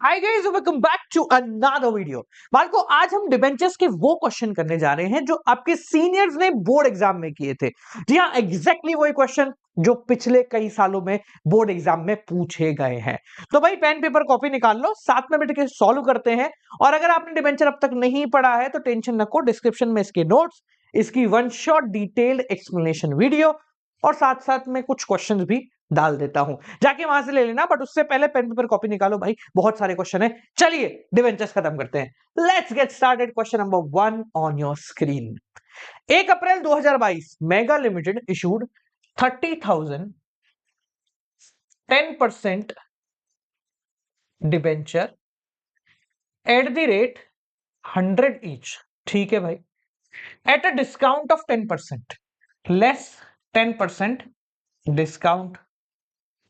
Hi guys, welcome back to another video. बालको, आज हम डिबेंचर्स के वो क्वेश्चन करने जा रहे हैं जो आपके सीनियर्स ने बोर्ड एग्जाम में किए थे। जी हाँ, एग्जैक्टली वही क्वेश्चन जो पिछले कई सालों में बोर्ड एग्जाम में पूछे गए हैं। तो भाई पेन पेपर कॉपी निकाल लो, साथ में बैठ के सॉल्व करते हैं। और अगर आपने डिबेंचर अब तक नहीं पढ़ा है तो टेंशन रखो, डिस्क्रिप्शन में इसके नोट्स, इसकी one shot detailed explanation video और साथ साथ में कुछ क्वेश्चंस भी डाल देता हूं, जाके वहां से ले लेना। बट उससे पहले पेन पेपर कॉपी निकालो भाई, बहुत सारे क्वेश्चन है। चलिए डिवेंचर्स खत्म करते हैं। Let's get started. Question number 1 on your screen. 1 April 2022 mega limited issued 30,000 10% debenture at the rate 100 each. ठीक है भाई, eight a discount of 10%, less 10% discount.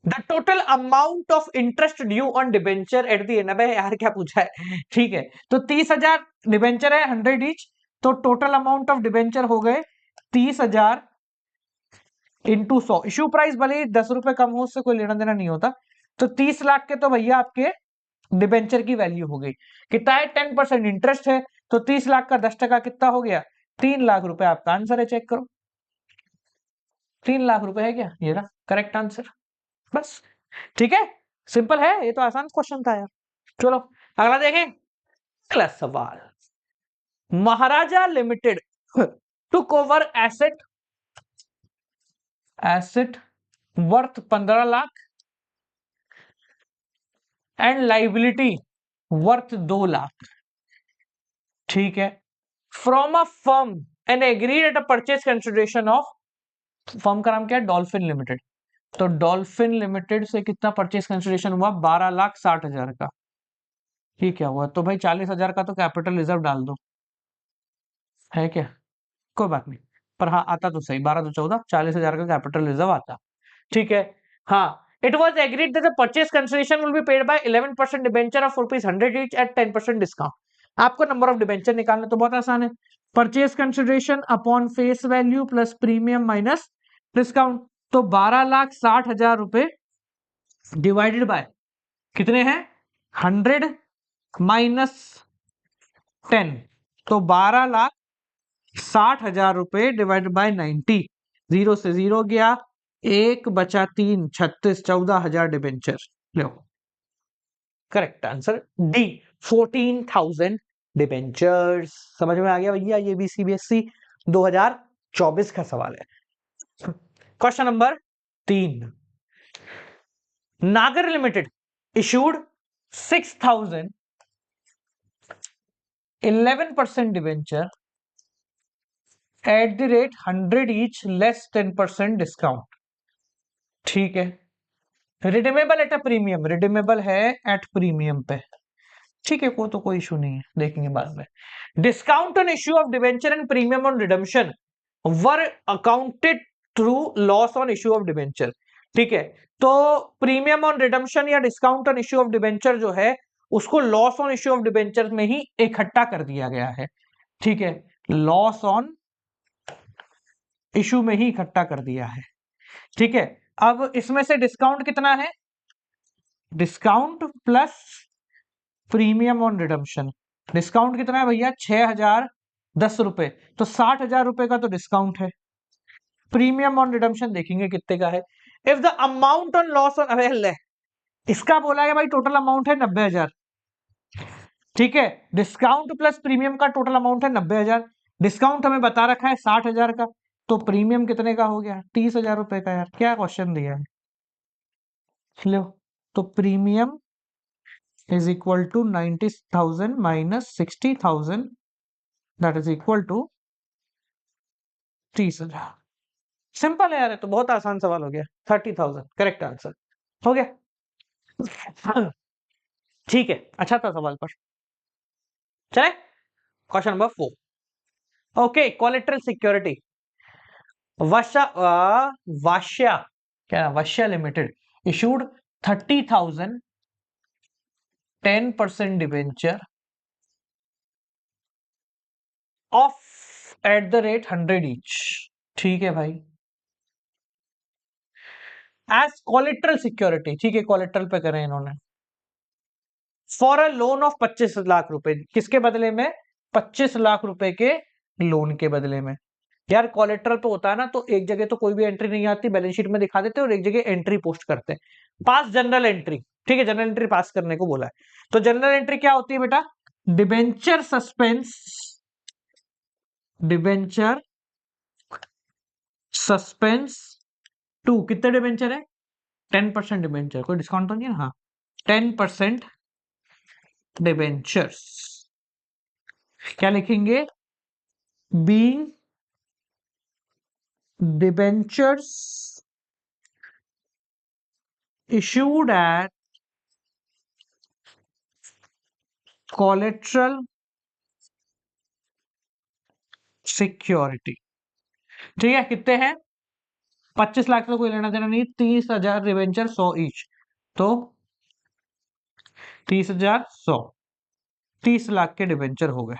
The total amount of interest due on debenture at the and. अबे यार क्या पूछा है। ठीक है, तो 30,000 डिबेंचर है, 100 ईच, तो टोटल अमाउंट ऑफ डिबेंचर हो गए 30,000 इंटू 100। इश्यू प्राइस भले ही 10 रुपए कम हो, उससे कोई लेना देना नहीं होता। तो 30 लाख के तो भैया आपके डिबेंचर की वैल्यू हो गई। कितना है? 10% इंटरेस्ट है, तो 30 लाख का 10% कितना हो गया? 3 लाख रुपए। आपका आंसर है, चेक करो। 3 लाख रुपए है क्या? ये रहा करेक्ट आंसर। बस, ठीक है, सिंपल है, ये तो आसान क्वेश्चन था यार। चलो अगला देखें। अगला सवाल। Maharaja limited took over asset worth 15 lakh and liability worth 2 lakh. ठीक है, from a firm and agreed at a purchase consideration of. Firm का नाम क्या है? Dolphin limited. तो डॉल्फिन लिमिटेड से कितना परचेज कंसिडरेशन हुआ? 12,60,000 का। ठीक है, हुआ तो भाई 40,000 का तो कैपिटल रिजर्व डाल दो, है क्या? कोई बात नहीं, पर हाँ आता तो सही, 12 तो 14, 40,000 का कैपिटल रिजर्व आता। ठीक है, हाँ। It was agreed that the purchase consideration will be paid by 11% debenture of ₹100 each eight 10% discount. आपको नंबर ऑफ डिबेंचर निकालना तो बहुत आसान है। Purchase consideration upon face value plus premium minus discount. तो 12,60,000 रुपए डिवाइडेड बाय कितने हैं? 100 माइनस 10, तो 12,60,000 रुपए डिवाइडेड बाय 90। जीरो से जीरो गया, एक बचा 3, 36, 14,000 डिबेंचर। लो, करेक्ट आंसर डी, 14,000 डिबेंचर्स। समझ में आ गया भैया? ये भी सीबीएसई 2024 का सवाल है। Question number 3। नागर limited issued 6,000 11% debenture at the rate 100 each less 10% discount. ठीक है, redeemable at a premium, redeemable है एट प्रीमियम पे। ठीक है, तो कोई इशू नहीं है, देखेंगे बाद में। Discount on issue of debenture and premium on redemption were accounted through loss on issue of debenture. ठीक है, तो प्रीमियम ऑन रिडम्पशन या discount on issue of debenture जो है उसको loss on issue of debenture में ही इकट्ठा कर दिया गया है। ठीक है, लॉस ऑन इश्यू में ही इकट्ठा कर दिया है। ठीक है, अब इसमें से डिस्काउंट कितना है? Discount plus premium on redemption. Discount कितना है भैया? 6,010 रुपए, तो 60,000 रुपए का तो डिस्काउंट है। प्रीमियम ऑन रिडम्पशन देखेंगे कितने का है। If the amount on loss on, अरे ले, इसका बोला है भाई टोटल अमाउंट है 90,000। ठीक है, डिस्काउंट प्लस प्रीमियम का टोटल अमाउंट है 90,000। डिस्काउंट हमें बता रखा है 60,000 का, तो प्रीमियम कितने का हो गया? 30,000 रुपए का। यार क्या क्वेश्चन दिया है। लो, तो premium is equal to 90,000 minus 60,000, that is equal to 30,000। Simple है यार, तो बहुत आसान सवाल हो गया। 30,000 करेक्ट आंसर हो गया। ठीक है, अच्छा था सवाल पर। चले question number 4। Okay, collateral security. वशा वाश्या, क्या Vashya limited issued 30,000 10% debenture of at the rate 100 each. ठीक है भाई, एज कोलेट्रल सिक्योरिटी। ठीक है, कोलेट्रल पे करें इन्होंने। For a loan of 25 lakh रुपए, किसके बदले में? 25 लाख रुपए के लोन के बदले में। यार कोलेट्रल पे होता है ना, तो एक जगह तो कोई भी एंट्री नहीं आती, बैलेंस शीट में दिखा देते हैं, और एक जगह एंट्री पोस्ट करते हैं। पास जनरल एंट्री, ठीक है, जनरल एंट्री पास करने को बोला है। तो जनरल एंट्री क्या होती है बेटा? Debenture suspense, debenture suspense to, कितने डिबेंचर है? 10% डिबेंचर, कोई डिस्काउंट तो नहीं है? हाँ, 10% डिबेंचर्स। क्या लिखेंगे? Being debentures issued at collateral security, ठीक है, कितने हैं? 25 लाख से कोई लेना देना नहीं, 30,000 डिबेंचर 100 ईच, तो 30,000 100, 30 लाख के डिबेंचर हो गए।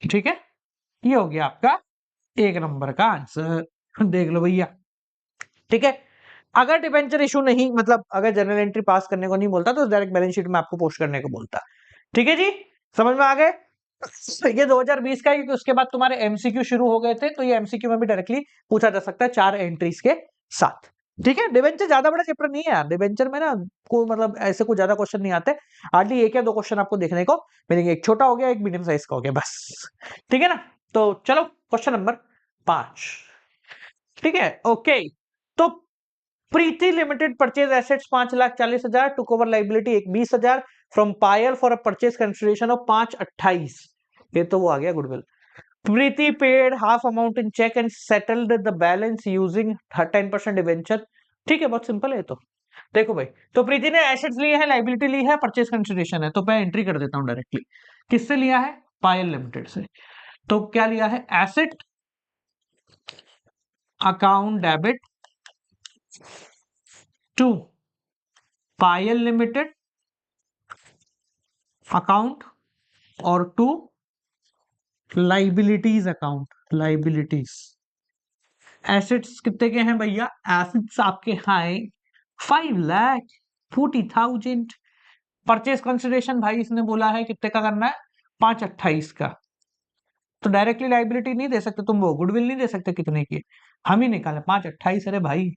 ठीक है, ये हो गया आपका एक नंबर का आंसर, देख लो भैया। ठीक है, अगर डिबेंचर इशू नहीं, मतलब अगर जनरल एंट्री पास करने को नहीं बोलता, तो डायरेक्ट बैलेंस शीट में आपको पोस्ट करने को बोलता। ठीक है जी, समझ में आ गए? ये 2020 का, क्योंकि उसके बाद तुम्हारे एमसीक्यू शुरू हो गए थे, तो ये एमसीक्यू में भी डायरेक्टली पूछा जा सकता है 4 एंट्रीज के साथ। ठीक है, डिबेंचर ज्यादा बड़ा चैप्टर नहीं है यार, डिबेंचर में ना कोई मतलब ऐसे कोई ज्यादा क्वेश्चन नहीं आते, हार्डली 1 या 2 क्वेश्चन आपको देखने को मिलेंगे, एक छोटा हो गया, एक मीडियम साइज का हो गया, बस। ठीक है ना, तो चलो क्वेश्चन नंबर 5। ठीक है, ओके। तो Preeti limited purchase assets 5,40,000, took over liability 20,000 from Payal for a purchase consideration of 5,28, ये तो वो आ गया goodwill. Preeti paid half amount in cheque and settled the balance using 10% debenture. ठीक है, बहुत सिंपल है तो। देखो भाई, तो प्रीति ने एसेट्स लिए हैं, लाइबिलिटी ली है, परचेज कंसिडरेशन है, तो मैं एंट्री कर देता हूं डायरेक्टली। किससे लिया है? पायल लिमिटेड से। तो क्या लिया है? Asset account debit to Payal limited account, और to liabilities account, liabilities. Assets कितने के हैं भैया? एसेट्स आपके हैं 5,40,000। परचेज कंसिडरेशन भाई इसने बोला है कितने का करना है? 5,28 का। तो डायरेक्टली लाइबिलिटी नहीं दे सकते तुम, वो गुडविल नहीं दे सकते कितने की, हम ही निकाले 5,28। अरे भाई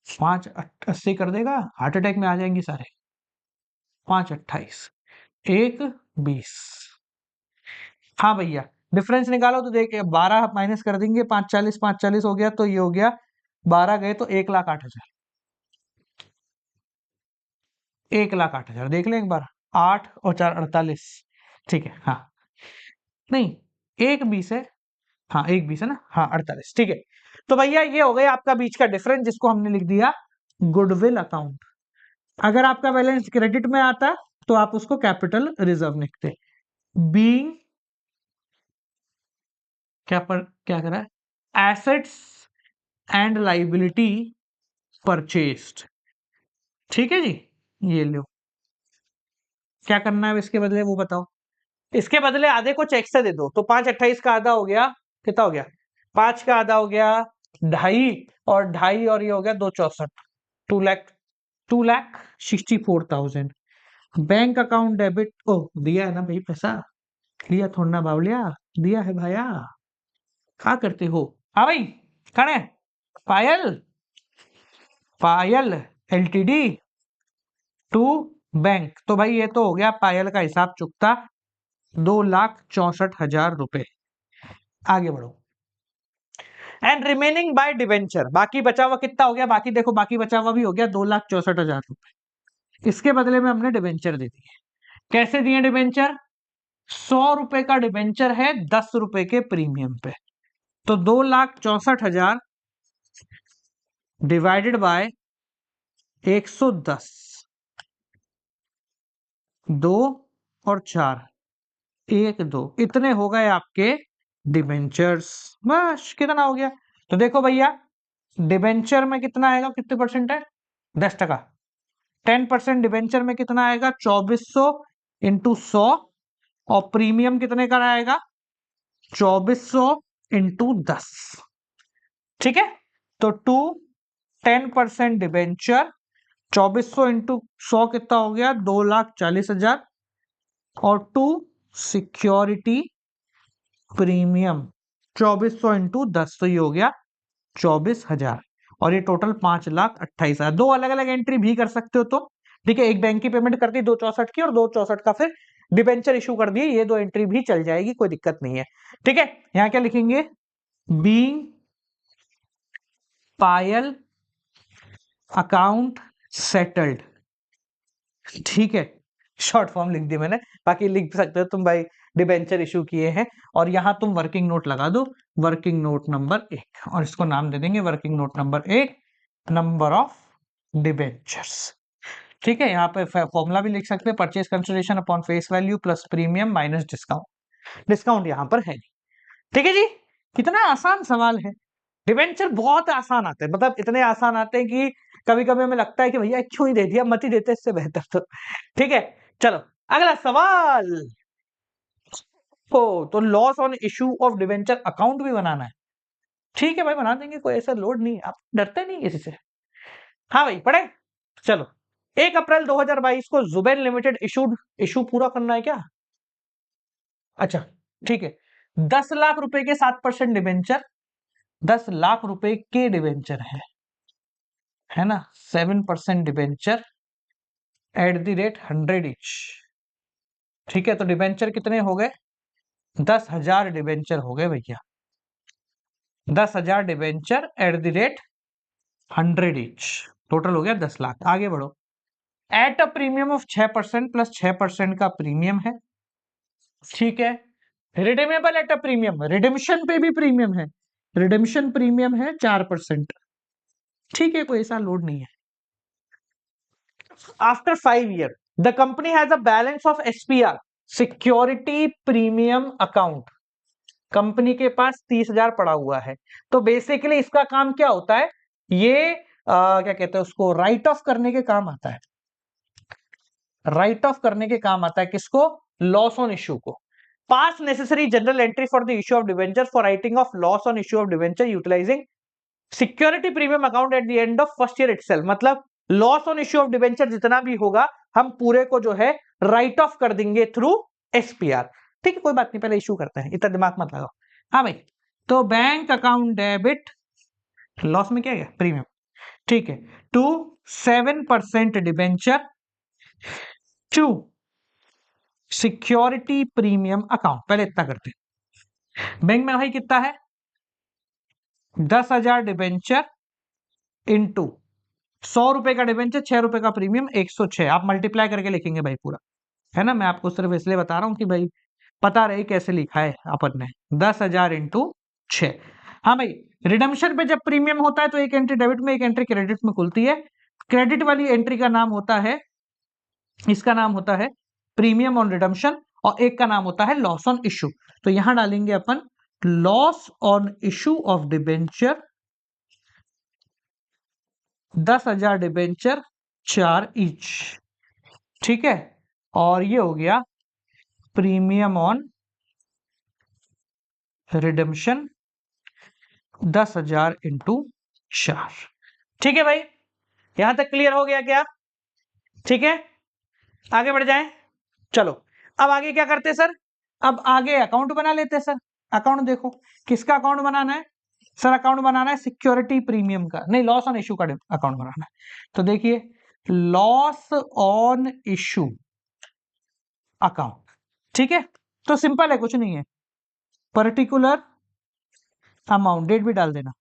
5,80 कर देगा, हार्ट अटैक में आ जाएंगे सारे। 5,28 1,20। हाँ भैया, डिफरेंस निकालो तो देखिए, 12 माइनस कर देंगे, 5,40 5,40 हो गया, तो ये हो गया 12 गए तो 1,08,000, 1,08,000 देख लें एक बार। 8 और 4 48। ठीक है, हाँ नहीं, 1,20 है, हाँ 1,20 है ना, हाँ 48। ठीक है, तो भैया ये हो गया आपका बीच का डिफरेंस, जिसको हमने लिख दिया गुडविल अकाउंट। अगर आपका बैलेंस क्रेडिट में आता तो आप उसको कैपिटल रिजर्व लिखते। बीइंग क्या करा है? Assets and liability purchased. ठीक है जी, ये लो। क्या करना है इसके बदले वो बताओ। इसके बदले आधे को चेक से दे दो, तो 5,28 का आधा हो गया, कितना हो गया? 5 का आधा हो गया 2.5, और 2.5 और ये हो गया 2,64, 2,00,000, 2,64,000। बैंक अकाउंट डेबिट, ओ दिया है ना भाई पैसा, लिया थोड़ा ना बावलिया, दिया है भाया, क्या करते हो? हाँ भाई, कौन है? पायल, पायल एलटीडी टू बैंक। तो भाई ये तो हो गया पायल का हिसाब चुकता 2,64,000 रुपए। आगे बढ़ो। एंड रिमेनिंग बाय डिवेंचर, बाकी बचा हुआ कितना हो गया? बाकी देखो, बाकी बचा हुआ भी हो गया 2,64,000 रुपए। इसके बदले में हमने डिवेंचर दे दिए। कैसे दिए डिवेंचर? 100 रुपए का डिवेंचर है 10 रुपए के प्रीमियम पे, तो 2,64,000 डिवाइडेड बाय 110, 2 और 4, 1 2, इतने हो गए आपके डिबेंचर्स। बस कितना हो गया? तो देखो भैया, डिबेंचर में कितना आएगा, कितने परसेंट है? 10%। 10% डिबेंचर में कितना आएगा? 2,400 इंटू 100, और प्रीमियम कितने का आएगा? 2,400 इंटू 10। ठीक है, तो 10% डिबेंचर 2400 इंटू 100 कितना हो गया? 2,40,000 और टू सिक्योरिटी प्रीमियम 2400 इंटू 10 तो ये हो गया 24,000 और ये टोटल 5,28,000। दो अलग अलग एंट्री भी कर सकते हो तुम, ठीक है। एक बैंक की पेमेंट कर दी 264 की और 264 का फिर डिबेंचर इशू कर दिए, ये दो एंट्री भी चल जाएगी, कोई दिक्कत नहीं है, ठीक है। यहां क्या लिखेंगे? बीइंग पायल अकाउंट सेटल्ड, ठीक है। शॉर्ट फॉर्म लिख दी मैंने, बाकी लिख सकते हो तुम भाई डिबेंचर इशू किए हैं। और यहां तुम वर्किंग नोट लगा दो, वर्किंग नोट नंबर 1, और इसको नाम दे देंगे working note number 1, number of debentures, ठीक है। यहाँ पे फॉर्मूला भी लिख सकते हैं, purchase consideration upon face value plus premium minus discount. Discount यहाँ पर है नहीं, ठीक है जी। कितना आसान सवाल है। डिबेंचर बहुत आसान आते हैं, मतलब इतने आसान आते हैं कि कभी कभी हमें लगता है कि भैया क्यों ही दे दिया, मत ही देते इससे बेहतर तो, ठीक है। चलो अगला सवाल। तो loss on issue of debenture account भी बनाना है, ठीक है भाई, बना देंगे, कोई ऐसा लोड नहीं है, आप डरते नहीं किसी से। हाँ भाई पढ़े, चलो। 1 अप्रैल 2022 को जुबैन लिमिटेड इशू पूरा करना है क्या? अच्छा ठीक है। 10 लाख रुपए के 7% डिबेंचर, 10 लाख रुपए के डिबेंचर है ना, 7% debenture at the rate 100 etch, ठीक है। तो डिबेंचर कितने हो गए? 10,000 डिबेंचर हो गए भैया, 10,000 debenture at the rate 100 etch, total हो गया 10 लाख। आगे बढ़ो। At a premium of 6% plus 6% का प्रीमियम है, ठीक है। Redeemable at a premium, redemption पे भी प्रीमियम है, रिडेम्पशन प्रीमियम है 4%, ठीक है, कोई ऐसा लोड नहीं है। After 5 year the company has a balance of SPR security premium account, company के पास 30,000 पड़ा हुआ है। तो बेसिकली इसका काम क्या होता है? ये क्या कहते हैं उसको, राइट ऑफ करने के काम आता है, राइट ऑफ करने के काम आता है किसको? लॉस ऑन इश्यू को। Pass necessary journal entry for the issue of debenture for writing off loss on issue of debenture utilising security premium account at the end of first year itself. मतलब loss on issue of debenture जितना भी होगा हम पूरे को जो है right of कर देंगे थ्रू एसपीआर, ठीक है। कोई बात नहीं, पहले इश्यू करते हैं, इतना दिमाग मत लगाओ। हाँ भाई, तो बैंक अकाउंट डेबिट, लॉस में क्या गया? प्रीमियम, ठीक है। To 7% debenture to security premium account, पहले इतना करते हैं। बैंक में भाई कितना है? 10,000 डिबेंचर इंटू 100 रुपए का डिबेंचर, 6 रुपए का प्रीमियम, 106। आप मल्टीप्लाई करके लिखेंगे भाई पूरा, है ना। मैं आपको सिर्फ इसलिए बता रहा हूं कि भाई पता रहे कैसे लिखा है अपन ने। 10,000 इंटू 6। हाँ भाई, रिडम्पशन पे जब प्रीमियम होता है तो एक एंट्री डेबिट में एक एंट्री क्रेडिट में खुलती है। क्रेडिट वाली एंट्री का नाम होता है, इसका नाम होता है प्रीमियम ऑन रिडम्पशन, और एक का नाम होता है लॉस ऑन इश्यू। तो यहां डालेंगे अपन loss on issue of debenture, 10,000 debenture 4 each, ठीक है। और ये हो गया प्रीमियम ऑन रिडम्पशन 10,000 इंटू 4, ठीक है भाई। यहां तक क्लियर हो गया क्या? ठीक है, आगे बढ़ जाएं। चलो अब आगे क्या करते हैं सर? अब आगे अकाउंट बना लेते हैं सर। अकाउंट देखो, किसका अकाउंट बनाना है सर? अकाउंट बनाना है सिक्योरिटी प्रीमियम का, नहीं लॉस ऑन इश्यू का अकाउंट बनाना है। तो देखिए, लॉस ऑन इश्यू अकाउंट, ठीक है। तो सिंपल है, कुछ नहीं है, पर्टिकुलर अमाउंट, डेट भी डाल देना,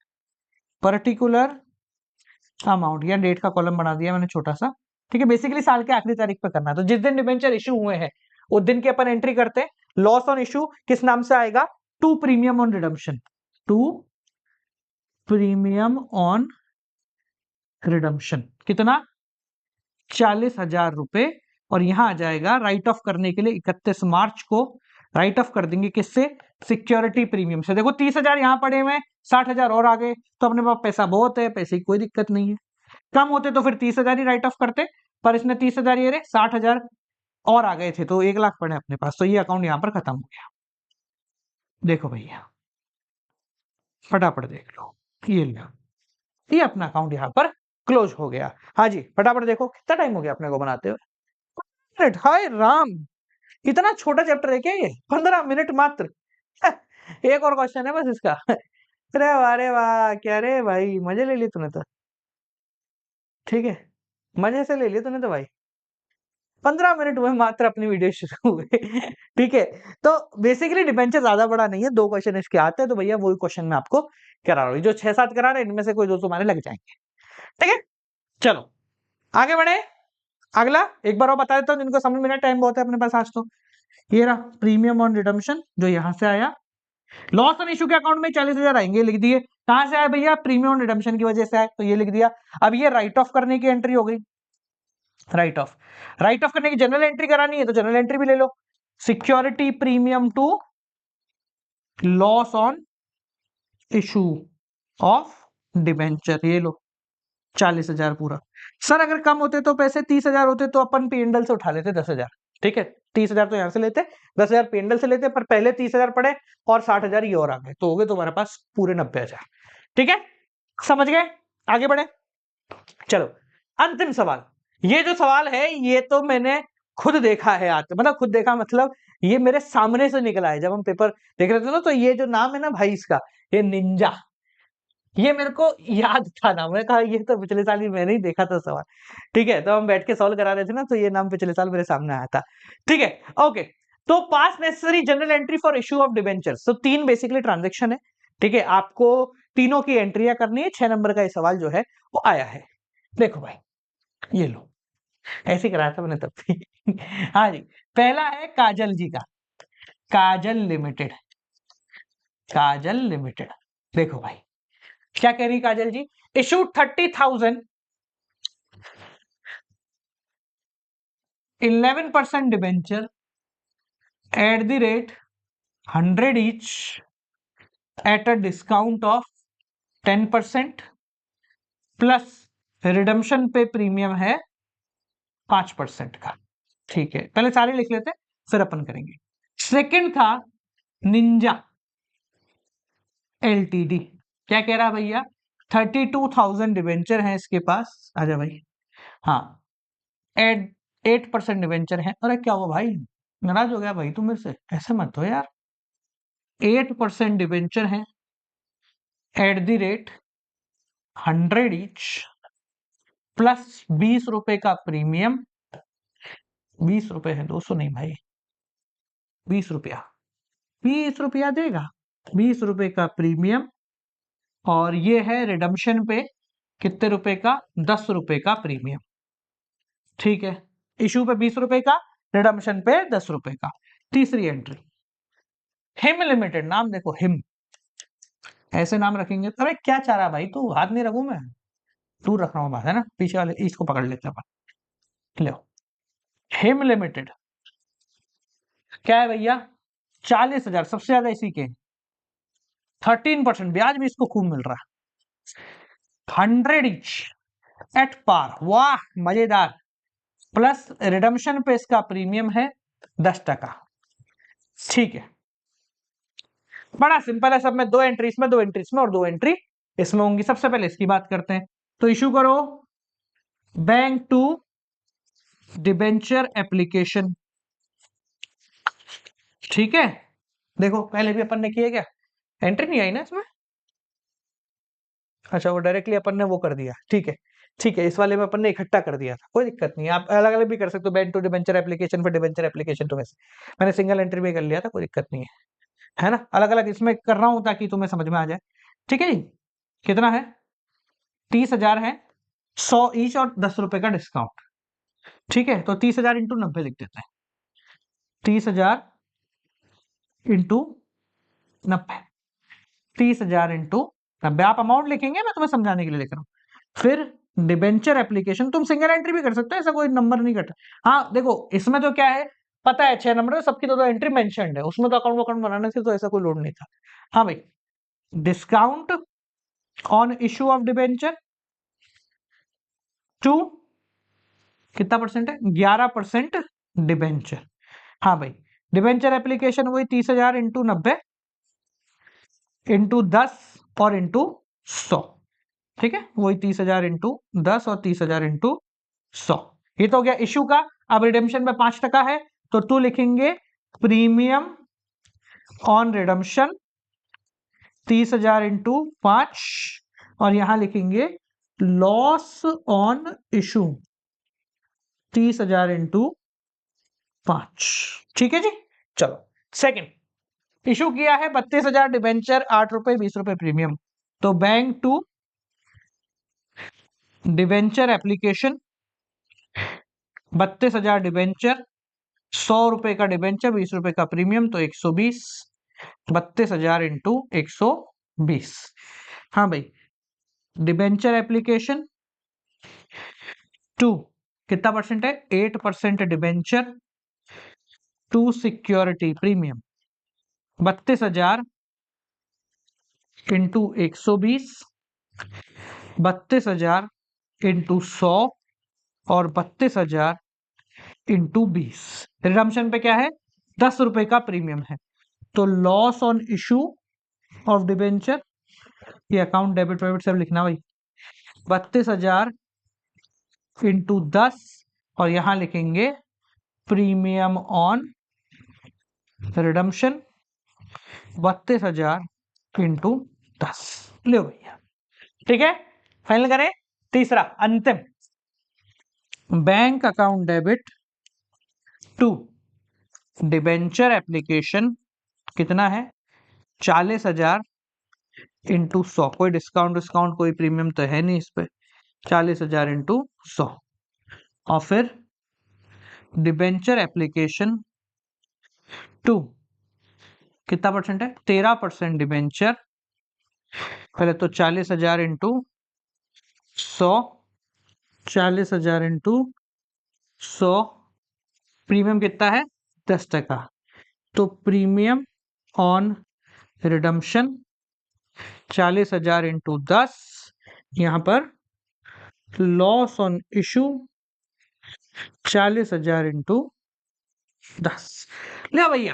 पर्टिकुलर अमाउंट, या डेट का कॉलम बना दिया मैंने छोटा सा, ठीक है। बेसिकली साल के आखिरी तारीख पे करना है, तो जिस दिन डिबेंचर इशू हुए हैं उस दिन की अपन एंट्री करते हैं। लॉस ऑन इशू किस नाम से आएगा? To premium on redemption, to premium on redemption, कितना? 40,000 रुपए। और यहां आ जाएगा राइट ऑफ करने के लिए 31 मार्च को राइट ऑफ कर देंगे, किससे? सिक्योरिटी प्रीमियम से। देखो 30,000 यहां पड़े हुए, 60,000 और आ गए, तो अपने पास पैसा बहुत है, पैसे की कोई दिक्कत नहीं है। कम होते तो फिर 30,000 ही राइट ऑफ करते, पर इसने 30,000 ये रहे, 60,000 और आ गए थे, तो 1 लाख पड़े अपने पास, तो ये अकाउंट यहां पर खत्म हो गया। देखो भैया, फटाफट देख लो, ये लो, ये अपना अकाउंट यहां पर क्लोज हो गया। हाँ जी, फटाफट देखो कितना टाइम हो गया अपने को बनाते हुए। मिनट, हाय राम, इतना छोटा चैप्टर है क्या ये? 15 मिनट मात्र। एक और क्वेश्चन है बस इसका। अरे वाह रे वाह, क्या रे भाई, मजे ले लिए तूने तो। ठीक है, मजे से ले लिए तूने तो भाई। 15 मिनट में मात्र अपनी वीडियो शुरू हुए। ठीक है, तो बेसिकली डिबेंचर ज्यादा बड़ा नहीं है, 2 क्वेश्चन इसके आते हैं, तो भैया वही क्वेश्चन मैं आपको करा रहा हूँ। जो 6-7 करा रहे हैं इनमें से कोई 2 तुम्हारे लग जाएंगे। ठीक है, चलो आगे बढ़े। अगला एक बार और बता देता हूँ जिनको समझ में, टाइम बहुत है अपने पास आज तो। ये रहा प्रीमियम ऑन रिडम्पशन, जो यहाँ से आया। लॉस ऑन इशू के अकाउंट में 40,000 आएंगे, लिख दिए। कहां से आया भैया? प्रीमियम ऑन रिडम्पशन की वजह से आए, तो ये लिख दिया। अब ये राइट ऑफ करने की एंट्री हो गई। राइट ऑफ, राइट ऑफ करने की जनरल एंट्री करानी है तो जनरल एंट्री भी ले लो। Security premium to loss on issue of debenture, ये लो 40,000 पूरा। सर अगर कम होते तो पैसे 30,000 होते तो अपन पीएनडल से उठा लेते 10,000। ठीक है, 30,000 तो यहां से लेते, 10,000 पीएनडल से लेते, पर पहले 30,000 पड़े और 60,000 ये और आ गए, तो हो गए तुम्हारे पास पूरे 90,000। ठीक है, समझ गए? आगे बढ़े, चलो अंतिम सवाल। ये जो सवाल है ये तो मैंने खुद देखा है आज, मतलब खुद देखा मतलब ये मेरे सामने से निकला है। जब हम पेपर देख रहे थे ना, तो ये जो नाम है ना भाई इसका, ये निंजा, ये मेरे को याद था ना। मैं कहा ये तो पिछले साल ही मैंने ही देखा था सवाल। ठीक है, तो हम बैठ के सॉल्व करा रहे थे ना, तो ये नाम पिछले साल मेरे सामने आया था। ठीक है, ओके। तो पास necessary journal entry for issue of debentures, तो 3 बेसिकली ट्रांजेक्शन है। ठीक है, आपको तीनों की एंट्रियां करनी है। 6 नंबर का ये सवाल जो है वो आया है। देखो भाई, ये लो, ऐसे कराया था मैंने तब भी। हाँ जी, पहला है काजल जी का, काजल लिमिटेड, काजल लिमिटेड। देखो भाई क्या कह रही Kajal ji, issue 30,000, 11% debenture at the rate 100 each at a discount of 10% plus redemption पे प्रीमियम है 5% का। ठीक है, पहले सारे लिख लेते फिर अपन करेंगे। सेकंड था निंजा एलटीडी, क्या कह रहा भैया, 32,000 डिबेंचर है इसके पास, आजा भाई। हाँ, एट 8% डिबेंचर है। अरे क्या हुआ भाई, नाराज हो गया भाई तुम मेरे से? ऐसे मत हो यार। 8% डिबेंचर है eight the rate 100 each plus 20 रुपए का प्रीमियम। 20 रुपए है, 200 नहीं भाई, 20 रुपया, 20 रुपया देगा, 20 रुपए का प्रीमियम। और ये है रिडम्शन पे कितने रुपए का? 10 रुपए का प्रीमियम। ठीक है, इशू पे 20 रुपए का, रिडम्शन पे 10 रुपए का। तीसरी एंट्री हिम लिमिटेड, नाम देखो हिम, ऐसे नाम रखेंगे। अरे क्या चाह रहा भाई तू, हाथ नहीं रखूं मैं, दूर रख रहा हूं बात, है ना, पीछे वाले इसको पकड़ लेते हैं अपन। लो, हिम लिमिटेड क्या है भैया, 40,000, सबसे ज्यादा इसी के 13% ब्याज भी इसको खूब मिल रहा है। 100 इंच एट पार, वाह मजेदार, प्लस रिडम्शन पे इसका प्रीमियम है 10%। ठीक है, बड़ा सिंपल है सब में, 2 एंट्री इसमें, 2 एंट्री इसमें और 2 एंट्री इसमें होंगी। सबसे पहले इसकी बात करते हैं, तो इशू करो बैंक टू डिबेंचर एप्लीकेशन। ठीक है, देखो पहले भी अपन ने किया, क्या एंट्री नहीं आई ना इसमें? अच्छा, वो डायरेक्टली अपन ने वो कर दिया। ठीक है, ठीक है, इस वाले में अपन ने इकट्ठा कर दिया था, कोई दिक्कत नहीं है, आप अलग अलग भी कर सकते हो, बैंक टू डिबेंचर एप्लीकेशन फिर डिबेंचर एप्लीकेशन। तो वैसे मैंने सिंगल एंट्री में कर लिया था, कोई दिक्कत नहीं है ना, अलग अलग इसमें कर रहा हूं ताकि तुम्हें समझ में आ जाए। ठीक है जी, कितना है? 30,000 है, 100 ईच और 10 रुपए का डिस्काउंट। ठीक है, तो 30,000 इंटू 90 लिख देते हैं, 30,000 इंटू 90, 30,000 इंटू 90। आप अमाउंट लिखेंगे, मैं तुम्हें समझाने के लिए लिख रहा हूं। फिर डिबेंचर एप्लीकेशन, तुम सिंगल एंट्री भी कर सकते हो, ऐसा कोई नंबर नहीं कटा। हाँ देखो, इसमें तो क्या है पता है, 6 नंबर में सबकी दो एंट्री मेंशन्ड है, उसमें तो अकाउंट बनाने से तो ऐसा कोई लोड नहीं था। हाँ भाई, discount on issue of debenture to कितना परसेंट है? 11% डिबेंचर। हाँ भाई, डिबेंचर एप्लीकेशन वही 30,000 इंटू 90 इंटू 10 और इंटू 100। ठीक है, वही 30,000 इंटू 10 और 30,000 इंटू 100। ये तो हो गया इशू का। अब रिडेम्पशन में 5% है तो 2 लिखेंगे प्रीमियम ऑन रिडम्पशन 30,000 इंटू 5, और यहां लिखेंगे लॉस ऑन इशू 30,000 इंटू 5। ठीक है जी। चलो सेकंड इशू किया है 32,000 डिबेंचर, 8 रुपए 20 रुपए प्रीमियम। तो bank to debenture application 32,000 debenture, 100 रुपए का डिबेंचर, 20 रुपए का प्रीमियम, तो 120। 32,000 इंटू 120। हाँ भाई, डिबेंचर एप्लीकेशन टू कितना परसेंट है? 8% debenture to security premium 32,000 into 120, 32,000 into 100 और 32,000 इंटू 20। रिडम्पशन पे क्या है? 10 रुपए का प्रीमियम है। तो loss on issue of debenture, ये अकाउंट डेबिट वेबिट सब लिखना भाई, 32,000 इंटू 10, और यहां लिखेंगे प्रीमियम ऑन रिडम्पशन 32,000 इंटू 10। लो भैया, ठीक है, फाइनल करें। तीसरा अंतिम, bank account debit to debenture application कितना है? 40,000 इंटू 100। कोई डिस्काउंट कोई प्रीमियम तो है नहीं इस पे। 40,000 इंटू 100, और फिर डिबेंचर एप्लीकेशन टू कितना परसेंट है? 13% डिबेंचर। पहले तो 40,000 इंटू 100, 40,000 इंटू 100, प्रीमियम कितना है? 10%। तो प्रीमियम ऑन रिडम्पशन 40,000 इंटू 10, यहां पर लॉस ऑन इशू 40,000 इंटू 10। ले भैया,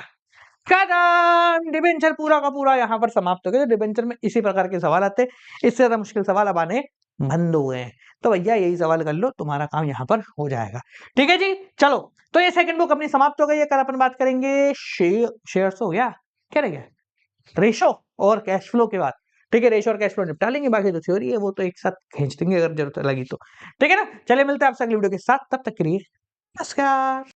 खत्म। डिबेंचर पूरा का पूरा यहां पर समाप्त हो गया। डिबेंचर में इसी प्रकार के सवाल आते, इससे ज्यादा मुश्किल सवाल अब आने बंद हो गए। तो भैया यही सवाल कर लो, तुम्हारा काम यहां पर हो जाएगा। ठीक है जी। चलो, तो ये सेकंड बुक अपनी समाप्त हो गई है। कल अपन बात करेंगे शेयर्स हो गया, क्या रह गया? रेशो और कैश फ्लो के बाद। ठीक है, रेशो और कैश फ्लो निपटा लेंगे, बाकी तो थ्योरी है वो तो एक साथ खींच देंगे अगर जरूरत लगी तो। ठीक है ना, चलिए मिलते हैं आपसे अगली वीडियो के साथ, तब तक के लिए नमस्कार।